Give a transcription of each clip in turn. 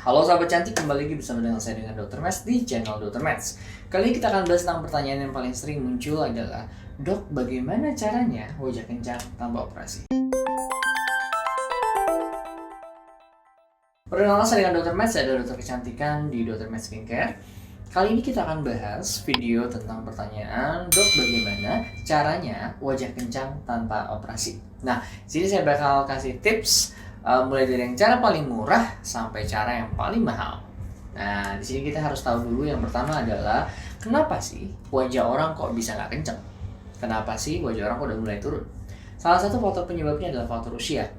Halo sahabat cantik, kembali lagi bersama dengan saya dengan Dr. Mads di channel Dr. Mads. Kali ini kita akan bahas tentang pertanyaan yang paling sering muncul adalah, Dok, bagaimana caranya wajah kencang tanpa operasi? Perkenalan, saya dengan Dr. Mads, saya adalah dokter kecantikan di Dr. Mads Skincare. Kali ini kita akan bahas video tentang pertanyaan, Dok, bagaimana caranya wajah kencang tanpa operasi? Nah, sini saya bakal kasih tips mulai dari yang cara paling murah sampai cara yang paling mahal. Nah, di sini kita harus tahu dulu yang pertama adalah kenapa sih wajah orang kok bisa nggak kenceng? Kenapa sih wajah orang kok udah mulai turun? Salah satu faktor penyebabnya adalah faktor usia.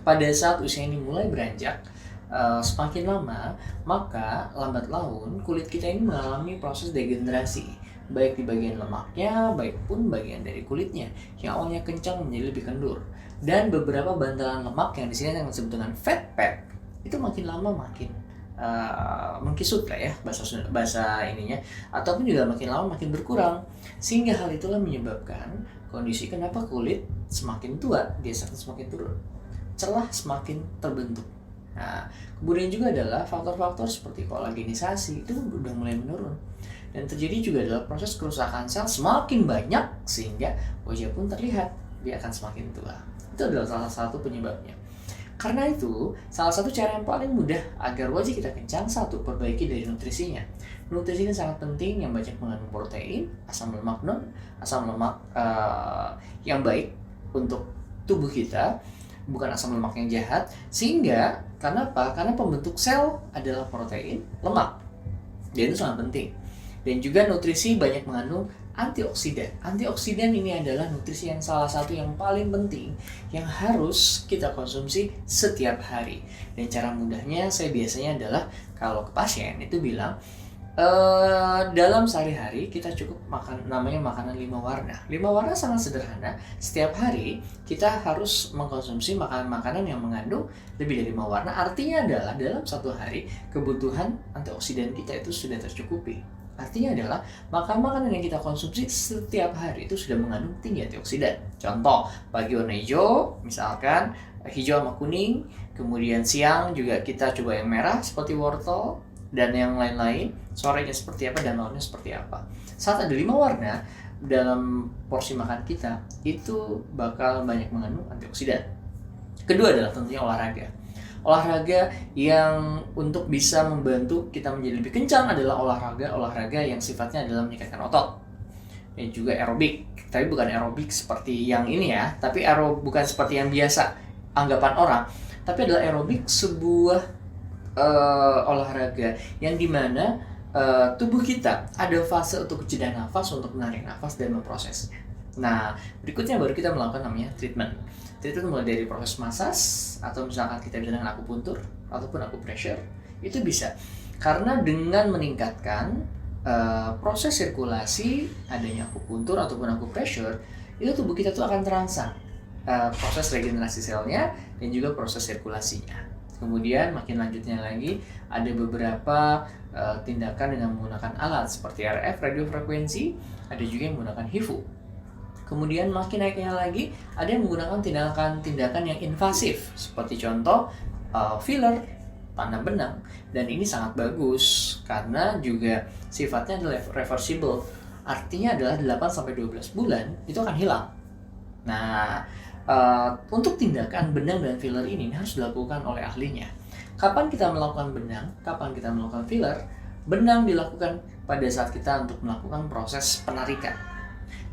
Pada saat usia ini mulai beranjak, semakin lama, maka lambat laun kulit kita ini mengalami proses degenerasi, baik di bagian lemaknya, baik pun bagian dari kulitnya yang awalnya kencang menjadi lebih kendur. Dan beberapa bantalan lemak yang di sini yang disebut dengan fat pad itu makin lama makin mengkisut lah ya bahasa ininya, ataupun juga makin lama makin berkurang, sehingga hal itulah menyebabkan kondisi kenapa kulit semakin tua dia semakin turun, celah semakin terbentuk. Nah, kemudian juga adalah faktor-faktor seperti kolagenisasi itu udah mulai menurun, dan terjadi juga adalah proses kerusakan sel semakin banyak sehingga wajah pun terlihat dia akan semakin tua. Itu adalah salah satu penyebabnya. Karena itu, salah satu cara yang paling mudah agar wajah kita kencang, satu, perbaiki dari nutrisinya. Nutrisi ini sangat penting, yang banyak mengandung protein, asam lemak yang baik untuk tubuh kita, bukan asam lemak yang jahat. Sehingga, karena apa? Karena pembentuk sel adalah protein, lemak. Dan itu sangat penting. Dan juga nutrisi banyak mengandung antioksidan. Antioksidan ini adalah nutrisi yang salah satu yang paling penting yang harus kita konsumsi setiap hari. Dan cara mudahnya saya biasanya adalah kalau ke pasien itu bilang dalam sehari-hari kita cukup makan namanya makanan 5 warna. 5 warna sangat sederhana. Setiap hari kita harus mengkonsumsi makanan-makanan yang mengandung lebih dari 5 warna. Artinya adalah dalam satu hari kebutuhan antioksidan kita itu sudah tercukupi. Artinya adalah makanan yang kita konsumsi setiap hari itu sudah mengandung tinggi antioksidan. Contoh, pagi warna hijau, misalkan hijau sama kuning. Kemudian siang juga kita coba yang merah seperti wortel dan yang lain-lain. Sorenya seperti apa dan malamnya seperti apa. Saat ada 5 warna dalam porsi makan kita, itu bakal banyak mengandung antioksidan. Kedua adalah tentunya olahraga. Olahraga yang untuk bisa membantu kita menjadi lebih kencang adalah olahraga yang sifatnya adalah meningkatkan otot. Dan juga aerobik, tapi bukan aerobik seperti yang ini ya, tapi bukan seperti yang biasa anggapan orang, tapi adalah aerobik sebuah olahraga yang dimana tubuh kita ada fase untuk jeda nafas, untuk menarik nafas dan memprosesnya. Nah, berikutnya baru kita melakukan namanya treatment. Treatment mulai dari proses massage, atau misalkan kita bisa dengan akupuntur ataupun acupressure, itu bisa. Karena dengan meningkatkan proses sirkulasi, adanya akupuntur ataupun acupressure, itu tubuh kita tuh akan terangsang proses regenerasi selnya dan juga proses sirkulasinya. Kemudian makin lanjutnya lagi ada beberapa tindakan dengan menggunakan alat seperti RF, radiofrekuensi, ada juga yang menggunakan HIFU. Kemudian makin naiknya lagi ada yang menggunakan tindakan yang invasif seperti contoh filler, tanam benang, dan ini sangat bagus karena juga sifatnya adalah reversible. Artinya adalah 8-12 bulan itu akan hilang. Nah, untuk tindakan benang dan filler ini harus dilakukan oleh ahlinya. Kapan kita melakukan benang, kapan kita melakukan filler? Benang dilakukan pada saat kita untuk melakukan proses penarikan.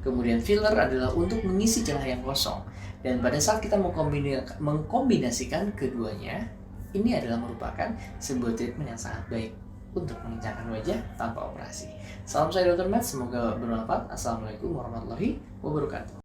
Kemudian filler adalah untuk mengisi celah yang kosong. Dan pada saat kita mengkombinasikan keduanya, ini adalah merupakan sebuah treatment yang sangat baik untuk mengencangkan wajah tanpa operasi. Salam saya Dr. Mads, semoga bermanfaat. Assalamualaikum warahmatullahi wabarakatuh.